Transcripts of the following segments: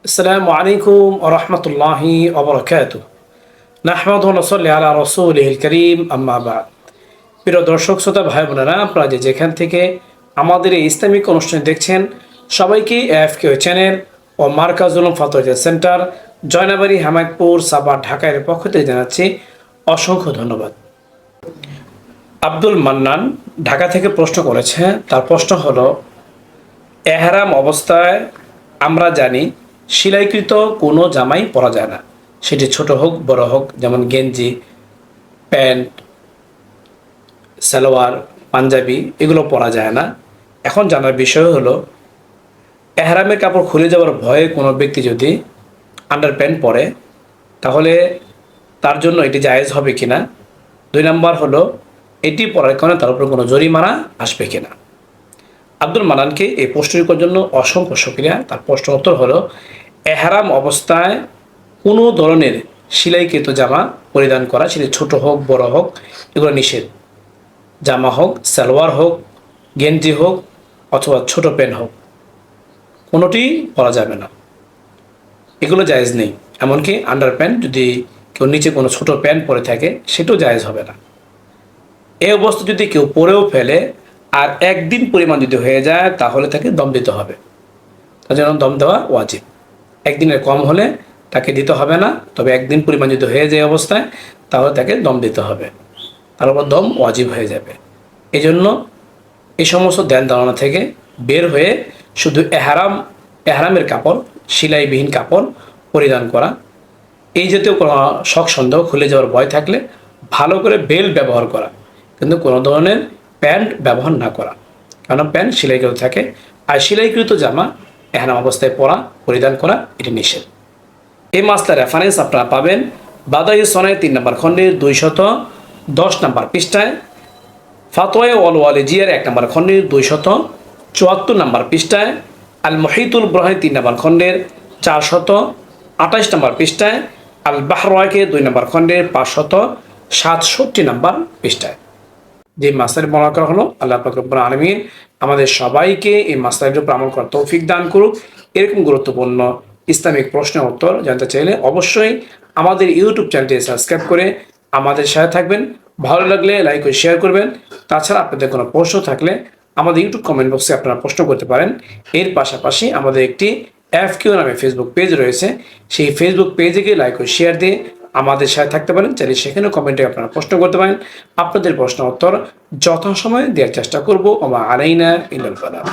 আসসালামু আলাইকুম ওয়া রাহমাতুল্লাহি ওয়া বারাকাতুহু। নাহমাদুহু ওয়া নুসাল্লি আলা রাসূলিহিল কারীম, আম্মা বা'দ। প্রিয় দর্শক শ্রোতা ভাই বোনেরা, আপনারা যেখান থেকে আমাদের এই ইসলামিক অনুষ্ঠান দেখছেন, সবাইকে এএফকে চ্যানেল ও মার্কাজুল উলুম ফাতোয়া সেন্টার, জয়নাবাড়ি, হামায়তপুর, সাভার, ঢাকার পক্ষ থেকে জানাচ্ছি অসংখ্য ধন্যবাদ। আব্দুল মান্নান ঢাকা থেকে প্রশ্ন করেছে। তার প্রশ্ন হলো, এহরাম অবস্থায় আমরা জানি সেলাইকৃত কোনো জামাই পরা যায় না, সেটি ছোট হোক বড় হোক, যেমন গেঞ্জি, প্যান্ট, সালোয়ার, পাঞ্জাবি, এগুলো পরা যায় না। এখন জানার বিষয় হলো, এহরামের কাপড় খুলে যাওয়ার ভয়ে কোনো ব্যক্তি যদি আন্ডার প্যান্ট পরে, তাহলে তার জন্য এটি জায়েজ হবে কিনা। 2 নম্বর হলো, এটি পরার কারণে তার উপর কোনো জরিমানা আসবে কিনা। আব্দুল মান্নানকে এই প্রশ্নটির জন্য অসংখ্য শুকরিয়া। তার প্রশ্ন উত্তর হলো, এহরাম অবস্থায় কোনো ধরনের সেলাইকৃত জামা পরিধান করা, সেটি ছোট হোক বড় হোক, এগুলো নিষেধ। জামা হোক, সালোয়ার হোক, গেঞ্জি হোক, অথবা ছোট প্যান্ট হোক, কোনোটি পরা যাবে না, এগুলো জায়েজ নেই। এমনকি আন্ডার প্যান্ট যদি কেউ নিচে কোনো ছোট প্যান্ট পরে থাকে, সেটাও জায়েজ হবে না। এই অবস্থা যদি কেউ পরেও ফেলে আর একদিন পরিমাণ যদি হয়ে যায়, তাহলে তাকে দম দিতে হবে। তার জন্য দম দেওয়া ওয়াজিব। একদিনের কম হলে তাকে দিতে হবে না, তবে একদিন পরিমাণ যদি হয়ে যায় অবস্থায়, তাহলে তাকে দম দিতে হবে, তার উপর দম ওয়াজিব হয়ে যাবে। এই জন্য এই সমস্ত ধ্যান ধারণা থেকে বের হয়ে শুধু এহরামের কাপড়, সেলাইবিহীন কাপড় পরিধান করা। এই জাতীয় কোনো শখ সন্দেহ, খুলে যাওয়ার ভয় থাকলে ভালো করে বেল্ট ব্যবহার করা, কিন্তু কোনো ধরনের প্যান্ট ব্যবহার না করা, কারণ প্যান্ট সেলাইকৃত থাকে। আর সেলাইকৃত জামা এহরাম অবস্থায় পরিধান করা এটি নিষেধ। এই মাসলার রেফারেন্স আপনারা পাবেন বাদাই সনায় 3 নম্বর খণ্ডের 210 নম্বর পৃষ্ঠায়, ফাতোয়া ওয়াল ওয়ালিজিয়ার 1 নম্বর খণ্ডের 274 নম্বর পৃষ্ঠায়, আল মুহিতুল বুরহান 3 নম্বর খণ্ডের 428 নম্বর পৃষ্ঠায়, আল বাহরাকে 2 নম্বর খণ্ডের 567 নম্বর পৃষ্ঠায়। যে মাসলার বর্ণনা করা হলো, আল্লাহ পাক রব্বুল আলামিন আমাদের সবাইকে এই মাসলার উপর আমল করার তৌফিক দান করুক। এরকম গুরুত্বপূর্ণ ইসলামিক প্রশ্নের উত্তর জানতে চাইলে অবশ্যই আমাদের ইউটিউব চ্যানেলটি সাবস্ক্রাইব করে আমাদের সাথে থাকবেন। ভালো লাগলে লাইক ও শেয়ার করবেন। তাছাড়া আপনাদের কোনো প্রশ্ন থাকলে আমাদের ইউটিউব কমেন্ট বক্সে আপনারা প্রশ্ন করতে পারেন। এর পাশাপাশি আমাদের একটি এফকিউ নামে ফেসবুক পেজ রয়েছে, সেই ফেসবুক পেজে গিয়ে লাইক ও শেয়ার দিয়ে আমাদের সাথে থাকতে পারেন। চাইলে সেখানেও কমেন্টে আপনারা প্রশ্ন করতে পারেন। আপনাদের প্রশ্ন উত্তর যথাসময়ে দেওয়ার চেষ্টা করব। ওমা আলাইনা ইল্লাল বালাগ।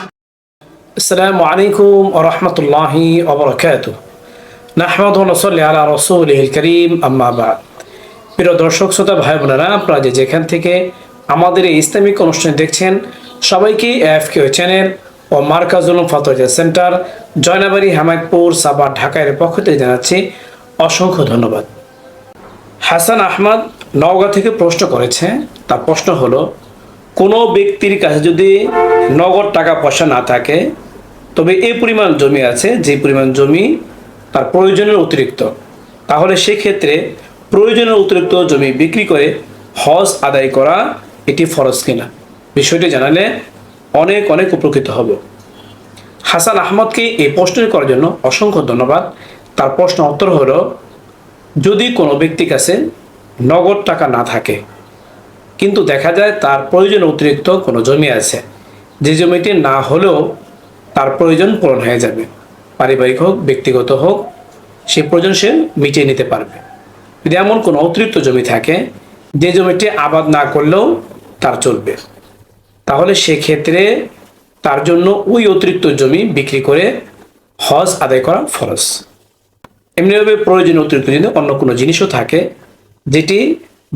আসসালামু আলাইকুম ওয়া রাহমাতুল্লাহি ওয়া বারাকাতুহু। নাহমাদুহু ওয়া নুসাল্লি আলা রাসূলিহিল কারীম, আম্মা বা'দ। প্রিয় দর্শক শ্রোতা ভাই বোনেরা, আপনারা যেখান থেকে আমাদের এই ইসলামিক অনুষ্ঠান দেখছেন, সবাইকে এএফকে চ্যানেল ও মার্কাজুল উলুম ফাতোয়া সেন্টার, জয়নাবাড়ি, হামায়তপুর, সাভার, ঢাকার পক্ষ থেকে জানাচ্ছি অসংখ্য ধন্যবাদ। হাসান আহমদ নওগাঁ থেকে প্রশ্ন করেছে। তার প্রশ্ন হলো, কোনো ব্যক্তির কাছে যদি নগদ টাকা পয়সা না থাকে, তবে এই পরিমাণ জমি আছে, যে পরিমাণ জমি তার প্রয়োজনের অতিরিক্ত, তাহলে সেক্ষেত্রে প্রয়োজনের অতিরিক্ত জমি বিক্রি করে হজ আদায় করা এটি ফরজ কিনা, বিষয়টি জানালে অনেক অনেক উপকৃত হব। হাসান আহমদকে এই প্রশ্নটি করার জন্য অসংখ্য ধন্যবাদ। তার প্রশ্ন উত্তর হলো, যদি কোনো ব্যক্তির কাছে নগদ টাকা না থাকে, কিন্তু দেখা যায় তার প্রয়োজনের অতিরিক্ত কোনো জমি আছে, যে জমিটি না হলেও তার প্রয়োজন পূরণ হয়ে যাবে, পারিবারিক হোক ব্যক্তিগত হোক, সেই প্রয়োজন সে মিটিয়ে নিতে পারবে। যদি এমন কোনো অতিরিক্ত জমি থাকে, যে জমিটি আবাদ না করলেও তার চলবে, তাহলে সেক্ষেত্রে তার জন্য ওই অতিরিক্ত জমি বিক্রি করে হজ আদায় করা ফরজ। এমনিভাবে প্রয়োজনীয় অতিরিক্ত যদি অন্য কোনো জিনিসও থাকে, যেটি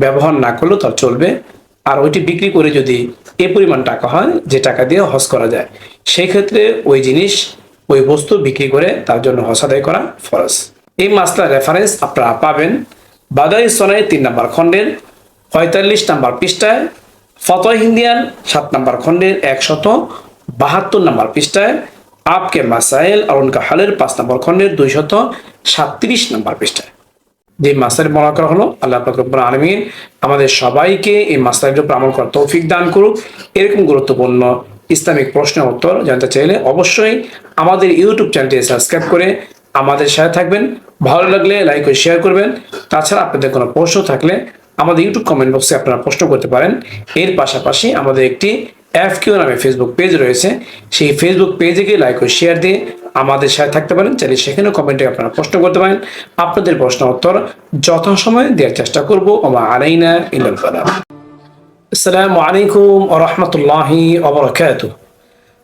ব্যবহার না করলেও তার চলবে, আর ওইটি বিক্রি করে যদি এ পরিমাণ টাকা হয় যে টাকা দিয়ে হজ করা যায়, সেই ক্ষেত্রে ওই জিনিস, ওই বস্তু বিক্রি করে তার জন্য হজ আদায় করা ফরজ। এই মাসলার রেফারেন্স আপনারা পাবেন বাদাই সনায় 3 নম্বর খণ্ডের 45 নম্বর পৃষ্ঠায়, ফতোয়া হিন্দিয়ান 7 নম্বর খণ্ডের 172 নম্বর পৃষ্ঠায়, আপকে মাসাইল আর উনকা হালের 5 নম্বর খণ্ডের 237 নম্বর পৃষ্ঠায়। যে মাসলার বর্ণনা করা হলো, আল্লাহ পাক রব্বুল আলামিন আমাদের সবাইকে এই মাসলার উপর আমল করার তৌফিক দান করুক। এরকম গুরুত্বপূর্ণ ইসলামিক প্রশ্নের উত্তর জানতে চাইলে অবশ্যই আমাদের ইউটিউব চ্যানেলটি সাবস্ক্রাইব করে আমাদের সাথে থাকবেন। ভালো লাগলে লাইক ও শেয়ার করবেন। তাছাড়া আপনাদের কোনো প্রশ্ন থাকলে আমাদের ইউটিউব কমেন্ট বক্সে আপনারা প্রশ্ন করতে পারেন। এর পাশাপাশি আমাদের একটি FQ নামে ফেসবুক পেজ রয়েছে, সেই ফেসবুক পেজে গিয়ে লাইক ও শেয়ার দিয়ে আমাদের সাথে থাকতে পারেন। চাইলে সেখানেও কমেন্টে আপনারা প্রশ্ন করতে পারেন। আপনাদের প্রশ্ন উত্তর যথাসময়ে দেওয়ার চেষ্টা করব। ওমা আলাইনা ইল্লাল বালাগ। আসসালামু আলাইকুম ওয়া রাহমাতুল্লাহি ওয়া বারাকাতুহু।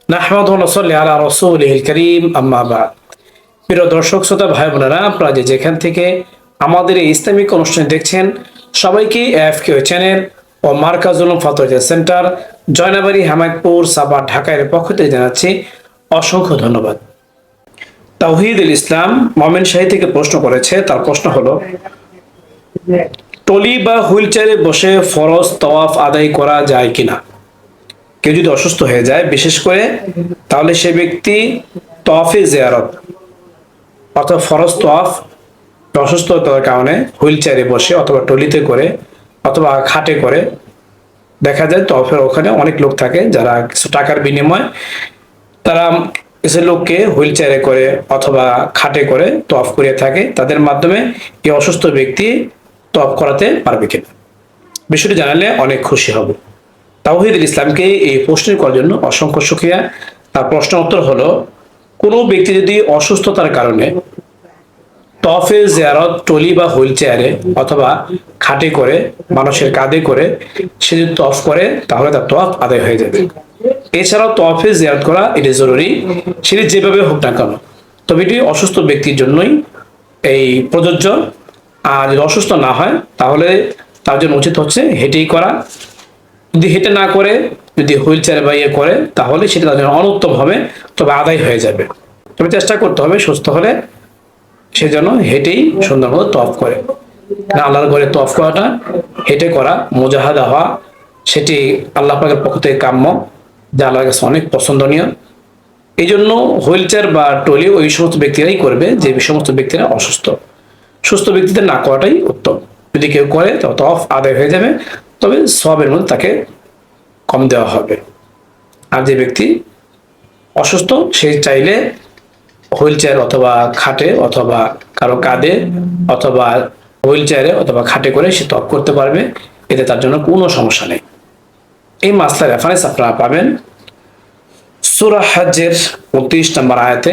নাহমাদুহু ওয়া নুসাল্লি আলা রাসূলিহিল কারীম, আম্মা বা'দ। প্রিয় দর্শক শ্রোতা ভাই বোনেরা, আপনারা যেখান থেকে আমাদের এই ইসলামিক অনুষ্ঠান দেখছেন, সবাইকে FQ চ্যানেল ও মার্কাজুল ফাতোয়া সেন্টার, জয়নাবাড়ি, হামাদপুর, সাভার, ঢাকার পক্ষ থেকে জানাচ্ছি অসংখ্য ধন্যবাদ। তাওহীদুল ইসলাম মোমেন শাহী থেকে প্রশ্ন করেছে। তার প্রশ্ন হলো, টলি বা হুইল চেয়ারে বসে ফরজ তওয়াফ আদায় করা যায় কিনা? কেউ যদি অসুস্থ হয়ে যায় বিশেষ করে, তাহলে সে ব্যক্তি তওয়াফে জিয়ারত অথবা ফরজ তওয়াফ অসুস্থতার কারণে হুইল চেয়ারে বসে অথবা টলিতে করে অথবা খাটে করে, দেখা যায় তওয়াফের ওখানে অনেক লোক থাকে যারা কিছু টাকার বিনিময়ে তারা কিছু লোককে হুইল চেয়ারে করে অথবা খাটে করে তওয়াফ করিয়ে থাকে। তাদের মাধ্যমে এই অসুস্থ ব্যক্তি তওয়াফ করাতে পারবে কিনা, বিষয়টি জানালে অনেক খুশি হব। তাওহীদুল ইসলামকে এই প্রশ্ন করার জন্য অসংখ্য শুকরিয়া। তার প্রশ্ন উত্তর হলো, কোনো ব্যক্তি যদি অসুস্থতার কারণে তওয়াফে জিয়ারত টলি বা হুইল চেয়ারে অথবা খাটে করে মানুষের কাঁধে করে সে যদি তওয়াফ করে, তাহলে তার তওয়াফ আদায় হয়ে যাবে। এছাড়াও তওয়াফে জিয়ারত করা এটি জরুরি, সেটি যেভাবে হোক না কেন, তবে এটি অসুস্থ ব্যক্তির জন্যই এই প্রযোজ্য। আর যদি অসুস্থ না হয় তাহলে তার জন্য উচিত হচ্ছে হেঁটেই করা। যদি হেঁটে না করে যদি হুইল চেয়ারে বা ইয়ে করে, তাহলে সেটা তার জন্য অনুত্তম হবে, তবে আদায় হয়ে যাবে। তবে চেষ্টা করতে হবে সুস্থ হলে সে যেন হেঁটেই সুন্দর মতো তওয়াফ করে। আল্লাহর ঘরে তওয়াফ করাটা, হেঁটে করা, মুজাহাদা হওয়া, সেটি আল্লাহ পাকের পক্ষ থেকে কাম্য, যা আল্লাহর কাছে অনেক পছন্দনীয়। এই জন্য হুইল চেয়ার বা টলি ওই সমস্ত ব্যক্তিরাই করবে যে সমস্ত ব্যক্তিরা অসুস্থ। সুস্থ ব্যক্তিদের না করাটাই উত্তম। যদি কেউ করে তবে তওয়াফ আদায় হয়ে যাবে, তবে সওয়াবের মধ্যে তাকে কম দেওয়া হবে। আর যে ব্যক্তি অসুস্থ সে চাইলে হুইল চেয়ার অথবা খাটে অথবা কারো কাঁধে অথবা হুইল চেয়ারে অথবা খাটে করে সে তওয়াফ করতে পারবে, এতে তার জন্য কোনো সমস্যা নেই। এই মাসলার রেফারেন্স আপনারা পাবেন সূরা হজ্জের 29 নম্বর আয়াতে,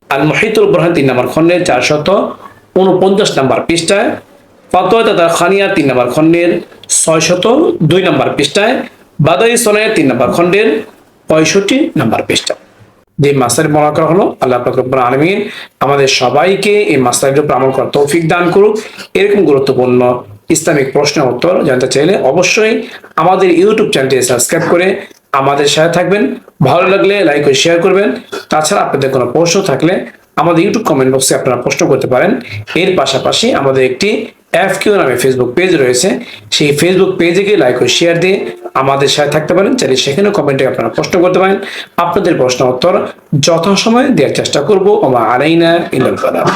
আল মুহিতুল বুরহান 3 নম্বর খণ্ডের 449 নম্বর পৃষ্ঠায়, ফাতোয়া তার খানিয়া 3 নম্বর খণ্ডের 602 নম্বর পৃষ্ঠায়, বাদাই সনায়ের 3 নম্বর খণ্ডের 65 নম্বর পৃষ্ঠা। যে মাসলার বর্ণনা করা হলো, আল্লাহ পাক রব্বুল আলামিন আমাদের সবাইকে এই মাসলার উপর আমল করার তৌফিক দান করুক। এরকম গুরুত্বপূর্ণ ইসলামিক প্রশ্নের উত্তর জানতে চাইলে অবশ্যই আমাদের ইউটিউব চ্যানেলটি সাবস্ক্রাইব করে আমাদের সাথে থাকবেন। ভালো লাগলে লাইক ও শেয়ার করবেন। তাছাড়া আপনাদের কোনো প্রশ্ন থাকলে আমাদের ইউটিউব কমেন্ট বক্সে আপনারা প্রশ্ন করতে পারেন। এর পাশাপাশি আমাদের একটি FQ নামে ফেসবুক পেজ রয়েছে, সেই ফেসবুক পেজে গিয়ে লাইক ও শেয়ার দিয়ে আমাদের সাথে থাকতে পারেন। চাইলে সেখানেও কমেন্টে আপনারা প্রশ্ন করতে পারেন। আপনাদের প্রশ্ন উত্তর যথাসময়ে দেওয়ার চেষ্টা করব। ওমা আলাইনা ইল্লাল বালাগ।